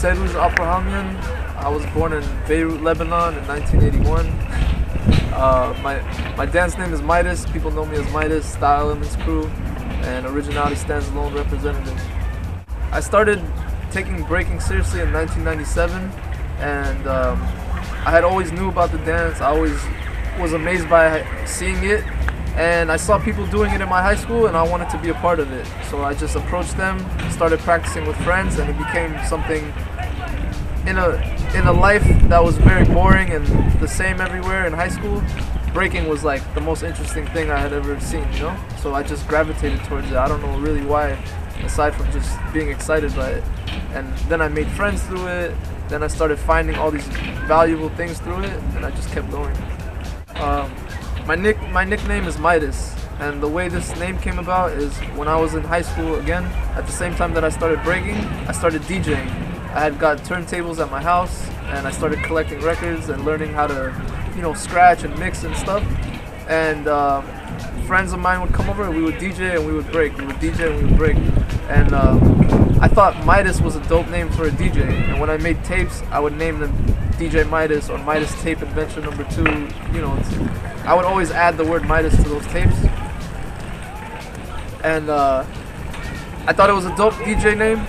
Seruj Abrahamyan. I was born in Beirut, Lebanon in 1981. My dance name is Midus. People know me as Midus, Style Elements Crew, and Originality Stands Alone representative. I started taking breaking seriously in 1997, and I had always knew about the dance. I always was amazed by seeing it, and I saw people doing it in my high school, and I wanted to be a part of it. So I just approached them, started practicing with friends, and it became something in a life that was very boring and the same everywhere in high school. Breaking was like the most interesting thing I had ever seen, you know? So I just gravitated towards it. I don't know really why, aside from just being excited by it. And then I made friends through it. Then I started finding all these valuable things through it, and I just kept going. My nickname is Midus, and the way this name came about is when I was in high school again. At the same time that I started breaking, I started DJing. I had got turntables at my house, and I started collecting records and learning how to, you know, scratch and mix and stuff. And friends of mine would come over, and we would DJ and we would break. We would DJ and we would break. And I thought Midus was a dope name for a DJ. And when I made tapes, I would name them DJ Midus or Midus Tape Adventure Number 2. You know, I would always add the word Midus to those tapes. And I thought it was a dope DJ name.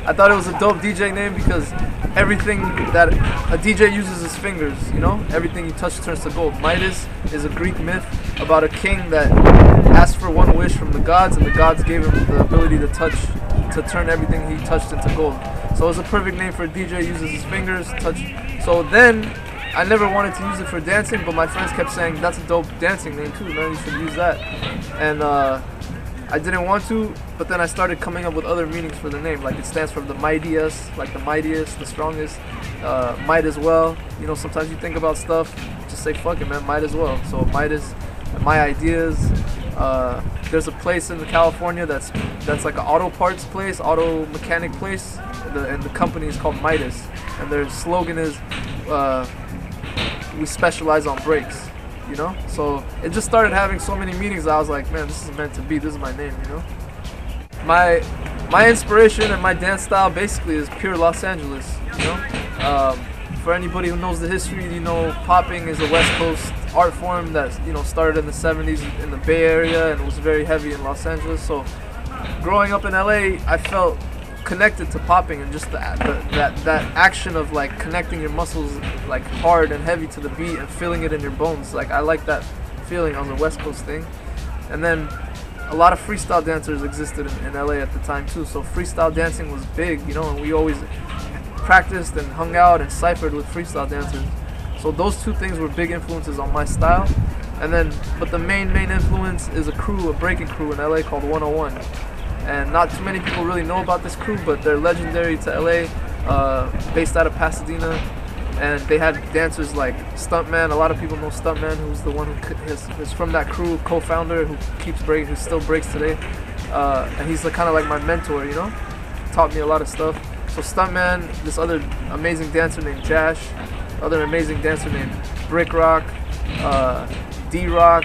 I thought it was a dope DJ name because everything that a DJ uses is fingers, you know? Everything you touch turns to gold. Midus is a Greek myth about a king that asked for one wish from the gods, and the gods gave him the ability to turn everything he touched into gold. So it was a perfect name for a DJ, uses his fingers, touch. So then, I never wanted to use it for dancing, but my friends kept saying, that's a dope dancing name too, man, you should use that. And I didn't want to, but then I started coming up with other meanings for the name. Like it stands for the mightiest, like the mightiest, the strongest, might as well. You know, sometimes you think about stuff, just say fuck it, man, might as well. So Midus, my ideas. There's a place in California that's like an auto parts place, auto mechanic place, and the company is called Midus, and their slogan is, we specialize on brakes. You know, so it just started having so many meanings that I was like, man, this is meant to be. This is my name, you know. My inspiration and my dance style basically is pure Los Angeles. You know, for anybody who knows the history, you know, popping is a West Coast art form that, you know, started in the 70s in the Bay Area and was very heavy in Los Angeles. So growing up in LA, I felt connected to popping and just that action of like connecting your muscles like hard and heavy to the beat and feeling it in your bones. Like I like that feeling on the West Coast thing. And then a lot of freestyle dancers existed in LA at the time too, so freestyle dancing was big, you know, and we always practiced and hung out and cyphered with freestyle dancers. So those two things were big influences on my style. And then, but the main influence is a breaking crew in LA called 101. And not too many people really know about this crew, but they're legendary to LA, based out of Pasadena. And they had dancers like Stuntman. A lot of people know Stuntman, who's the one who is from that crew, co-founder, who keeps breaking, who still breaks today. And he's kind of like my mentor, you know? Taught me a lot of stuff. So Stuntman, this other amazing dancer named Jash, other amazing dancer named Brick Rock, D-Rock,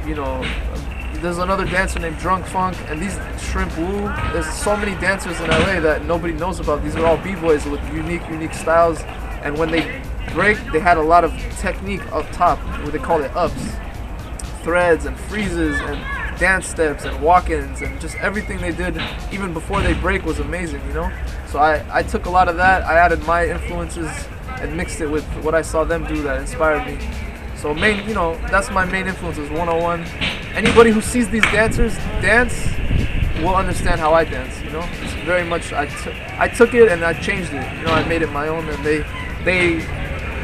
you know, there's another dancer named Drunk Funk, and these Shrimp Woo. There's so many dancers in LA that nobody knows about. These are all b-boys with unique styles, and when they break, they had a lot of technique up top, what they call it ups, threads and freezes and dance steps and walk-ins, and just everything they did even before they break was amazing, you know. So I took a lot of that, I added my influences and mixed it with what I saw them do that inspired me. So you know, that's my main influences, 101. Anybody who sees these dancers dance will understand how I dance, you know? It's very much, I took it and I changed it, you know, I made it my own, and they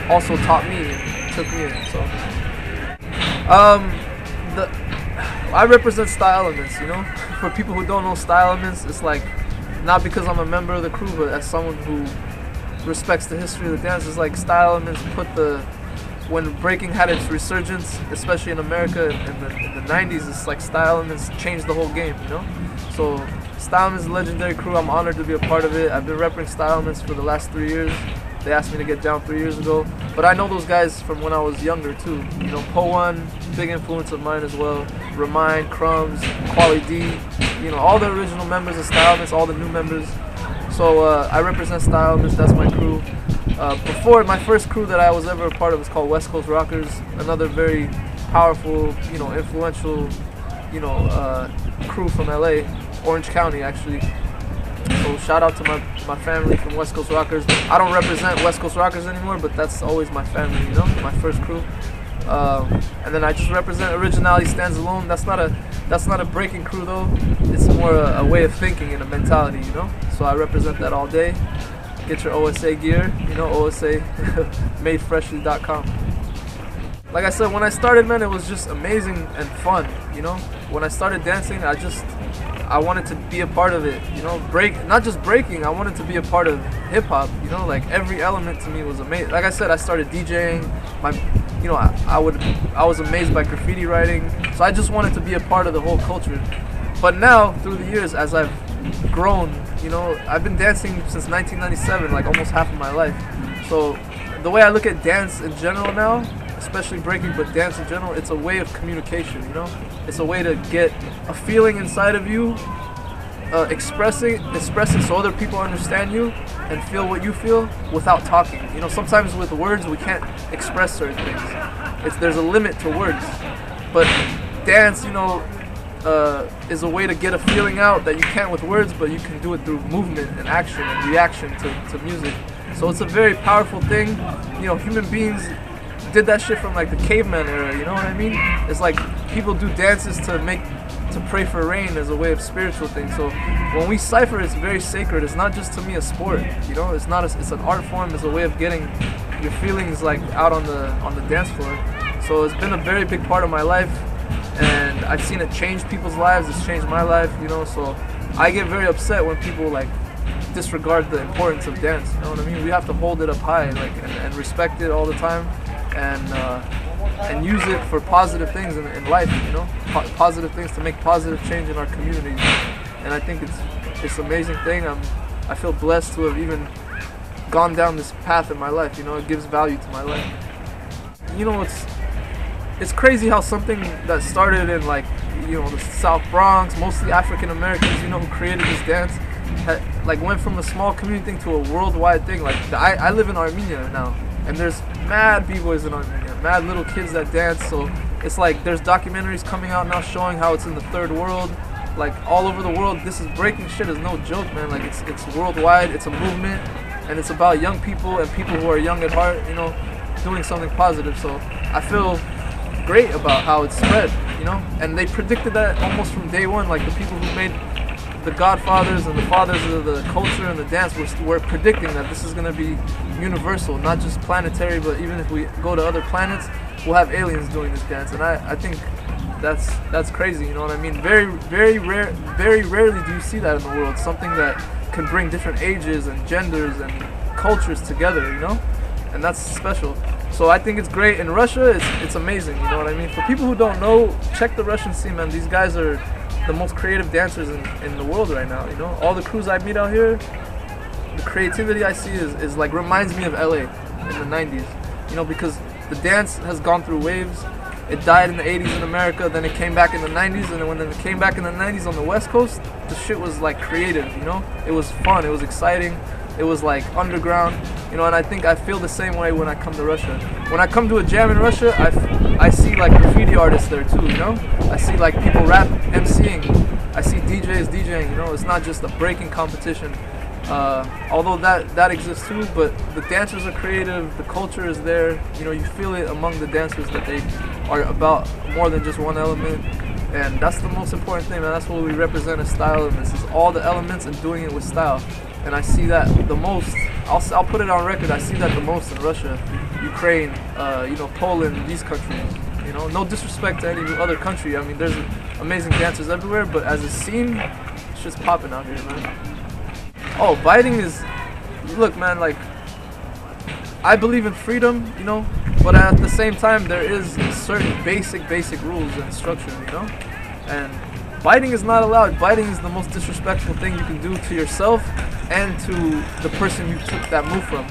also taught me and took me in, so. I represent style elements, you know? For people who don't know style elements, it's like, not because I'm a member of the crew, but as someone who respects the history of the dance, it's like style elements when breaking had its resurgence, especially in America in the 90s, it's like style elements changed the whole game, you know? So Style Elements is a legendary crew. I'm honored to be a part of it. I've been repping Style Elements for the last 3 years. They asked me to get down 3 years ago. But I know those guys from when I was younger too. You know, Po1, big influence of mine as well. Remind, Crumbs, Quali D, you know, all the original members of Style Elements, all the new members. So I represent style. That's my crew. Before, my first crew that I was ever a part of was called West Coast Rockers. Another very powerful, influential, crew from LA, Orange County actually. So shout out to my family from West Coast Rockers. I don't represent West Coast Rockers anymore, but that's always my family, my first crew. And then I just represent Originality Stands Alone. That's not a breaking crew though. It's more a way of thinking and a mentality, So I represent that all day. Get your OSA gear, OSA madefreshly.com. Like I said, when I started, man, it was just amazing and fun, When I started dancing, I wanted to be a part of it, not just breaking, I wanted to be a part of hip hop, like every element to me was amazing. Like I said, I started DJing, I was amazed by graffiti writing, so I just wanted to be a part of the whole culture. But now, through the years, as I've grown, I've been dancing since 1997, like almost half of my life. So the way I look at dance in general now, especially breaking, but dance in general, it's a way of communication, It's a way to get a feeling inside of you, express it so other people understand you and feel what you feel without talking. Sometimes with words we can't express certain things. There's a limit to words. But dance, is a way to get a feeling out that you can't with words, but you can do it through movement and action and reaction to music. So it's a very powerful thing. Human beings did that shit from like the caveman era, you know what I mean? It's like people do dances to pray for rain as a way of spiritual thing. So when we cypher, it's very sacred. It's not just to me a sport, it's an art form. It's a way of getting your feelings like out on the dance floor. So it's been a very big part of my life, and I've seen it change people's lives. It's changed my life, so I get very upset when people like disregard the importance of dance, you know what I mean? We have to hold it up high, like, and respect it all the time, and use it for positive things in life, positive things to make positive change in our communities. And I think it's an amazing thing. I feel blessed to have even gone down this path in my life, it gives value to my life. It's crazy how something that started in like, the South Bronx, mostly African Americans, who created this dance, went from a small community thing to a worldwide thing. Like I live in Armenia now, and there's mad b-boys in Armenia, mad little kids that dance. So it's like there's documentaries coming out now showing how it's in the third world, like all over the world. This is breaking shit is no joke, man. Like it's worldwide. It's a movement, and it's about young people and people who are young at heart, doing something positive. So I feel great about how it's spread, and they predicted that almost from day one. Like the people who made the godfathers and the fathers of the culture and the dance were predicting that this is going to be universal, not just planetary, but even if we go to other planets, we'll have aliens doing this dance. And I think that's crazy, you know what I mean? Very rarely do you see that in the world, something that can bring different ages and genders and cultures together, and that's special. So I think it's great. In Russia, it's amazing, you know what I mean? For people who don't know, check the Russian scene, man. These guys are the most creative dancers in the world right now, All the crews I meet out here, the creativity I see is like reminds me of LA in the 90s, because the dance has gone through waves. It died in the 80s in America, then it came back in the 90s, and then when it came back in the 90s on the West Coast, the shit was like creative, It was fun, it was exciting. It was like underground, and I think I feel the same way when I come to Russia. When I come to a jam in Russia, I see like graffiti artists there too, I see like people rap, MCing. I see DJs DJing, It's not just a breaking competition. Although that exists too, but the dancers are creative, the culture is there, you feel it among the dancers that they are about more than just one element. And that's the most important thing, man. That's what we represent as style, and this is all the elements and doing it with style. And I see that the most. I'll put it on record. I see that the most in Russia, Ukraine, Poland, these countries. No disrespect to any other country. I mean, there's amazing dancers everywhere, but as a scene, it's just popping out here, man. Oh, biting is, look, man. Like, I believe in freedom, but at the same time, there is certain basic rules and structure, And biting is not allowed. Biting is the most disrespectful thing you can do to yourself and to the person you took that move from.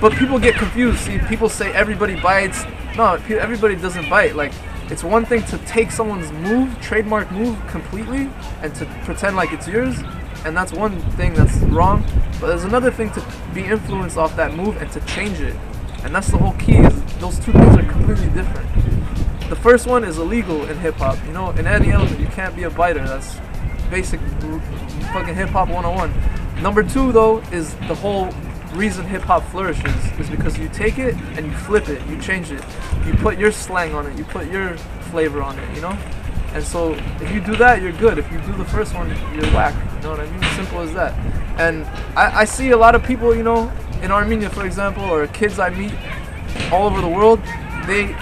But people get confused. See, people say everybody bites. No, everybody doesn't bite. Like, it's one thing to take someone's move, trademark move, completely, and to pretend like it's yours. and that's one thing that's wrong. But there's another thing to be influenced off that move and to change it, and that's the whole key. Is those two things are completely different. The first one is illegal in hip hop. You know, in any element, you can't be a biter. That's basic fucking hip hop 101. Number two, though, is the whole reason hip hop flourishes is because you take it and you flip it, you change it, you put your slang on it, you put your flavor on it, you know? And so if you do that, you're good. If you do the first one, you're whack. You know what I mean? Simple as that. And I see a lot of people, you know, in Armenia, for example, or kids I meet all over the world, they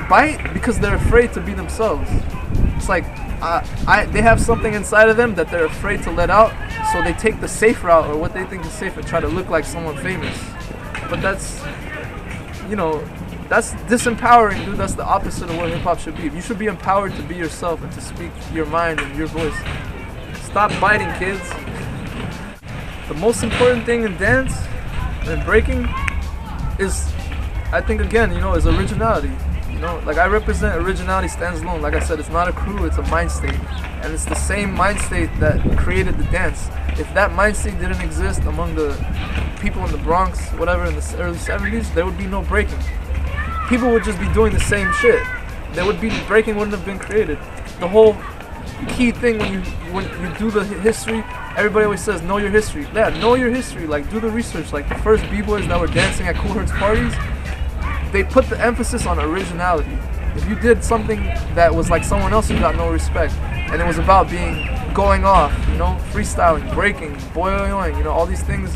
bite because they're afraid to be themselves. It's like they have something inside of them that they're afraid to let out, so they take the safe route, or what they think is safe, and try to look like someone famous. But that's, you know, that's disempowering, dude. That's the opposite of what hip-hop should be. You should be empowered to be yourself and to speak your mind and your voice. Stop biting, kids. The most important thing in dance and breaking is, I think, again, you know, is originality. You know, like I represent Originality Stands Alone. Like I said, it's not a crew, it's a mind state. And it's the same mind state that created the dance. If that mind state didn't exist among the people in the Bronx, whatever, in the early 70s, there would be no breaking. People would just be doing the same shit. Breaking wouldn't have been created. The whole key thing when you do the history, everybody always says, know your history. Yeah, know your history. Like, do the research. Like, the first b-boys that were dancing at Cool Hertz parties, they put the emphasis on originality. If you did something that was like someone else, you got no respect. And it was about going off, you know, freestyling, breaking, bboying, you know, all these things.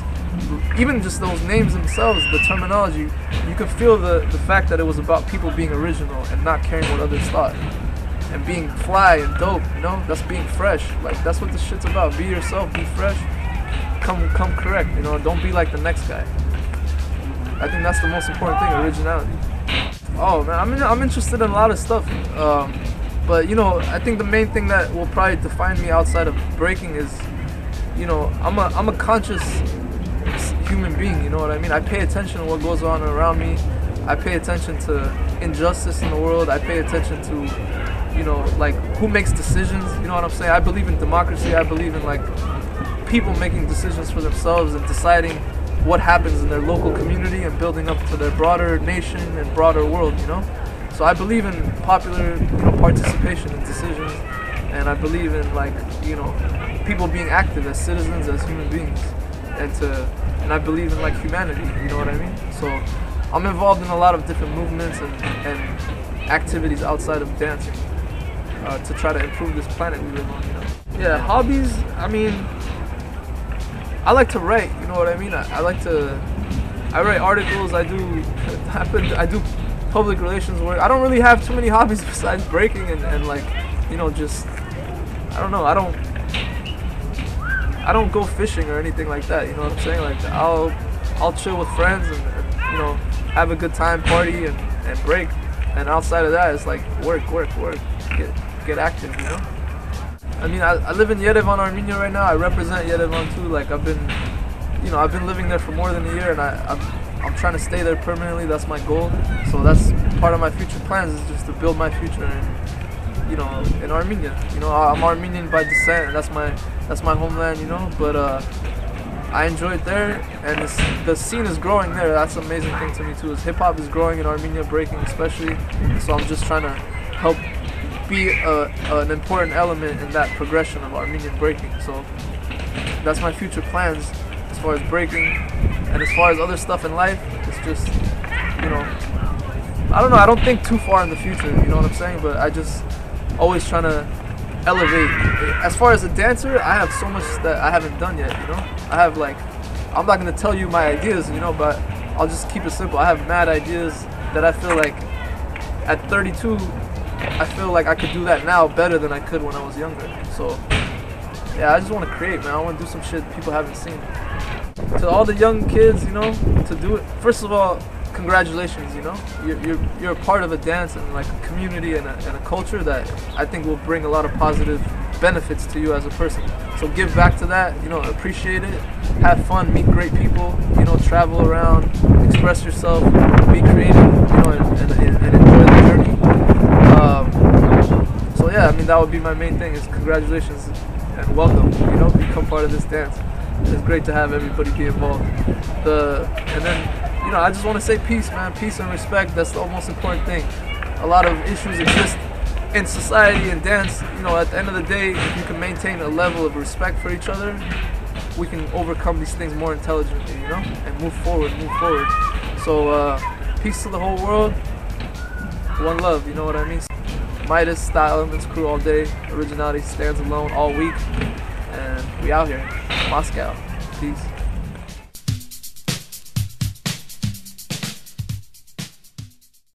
Even just those names themselves, the terminology, you could feel the fact that it was about people being original and not caring what others thought. And being fly and dope, you know, that's being fresh. Like, that's what this shit's about. Be yourself, be fresh, come correct, you know, don't be like the next guy. I think that's the most important thing, originality. Oh man, I'm interested in a lot of stuff, but you know, I think the main thing that will probably define me outside of breaking is, you know, I'm a conscious human being. You know what I mean? I pay attention to what goes on around me. I pay attention to injustice in the world. I pay attention to, you know, like who makes decisions. You know what I'm saying? I believe in democracy. I believe in like people making decisions for themselves and deciding what happens in their local community and building up to their broader nation and broader world, you know? So I believe in popular, you know, participation in decisions, and I believe in, like, you know, people being active as citizens, as human beings, and I believe in, like, humanity, you know what I mean? So I'm involved in a lot of different movements and activities outside of dancing to try to improve this planet we live on, you know? Yeah, hobbies, I mean, I like to write, you know what I mean? I write articles, I do public relations work. I don't really have too many hobbies besides breaking and like, you know, just, I don't know, I don't go fishing or anything like that, you know what I'm saying? Like, I'll chill with friends and you know, have a good time, party and break. And outside of that, it's like work, get active, you know? I mean, I live in Yerevan, Armenia right now. I represent Yerevan too. Like, I've been living there for more than a year, and I'm trying to stay there permanently. That's my goal. So that's part of my future plans, is just to build my future in Armenia. You know, I'm Armenian by descent, and that's my homeland. You know, but I enjoy it there, and the scene is growing there. That's an amazing thing to me too. Is hip hop is growing in Armenia, breaking especially. So I'm just trying to help be an important element in that progression of Armenian breaking. So that's my future plans as far as breaking, and as far as other stuff in life, it's just, you know, I don't know, I don't think too far in the future, you know what I'm saying, but I just always trying to elevate. As far as a dancer, I have so much that I haven't done yet, you know. I have, like, I'm not going to tell you my ideas, you know, but I'll just keep it simple. I have mad ideas that I feel like at 32, I feel like I could do that now better than I could when I was younger. So yeah, I just want to create, man. I want to do some shit people haven't seen. To all the young kids, you know, to do it, first of all, congratulations, you know. You're a part of a dance and like a community and a culture that I think will bring a lot of positive benefits to you as a person. So give back to that, you know, appreciate it, have fun, meet great people, you know, travel around, express yourself, be creative, you know, and enjoy the journey. So yeah, I mean, that would be my main thing, is congratulations, and welcome. You know, become part of this dance. It's great to have everybody be involved. And then, you know, I just want to say peace, man. Peace and respect. That's the most important thing. A lot of issues exist in society and dance. You know, at the end of the day, if you can maintain a level of respect for each other, we can overcome these things more intelligently, you know, and move forward. So, peace to the whole world. One love, you know what I mean? Midus, Style Elements crew all day. Originality Stands Alone all week. And we out here. Moscow. Peace.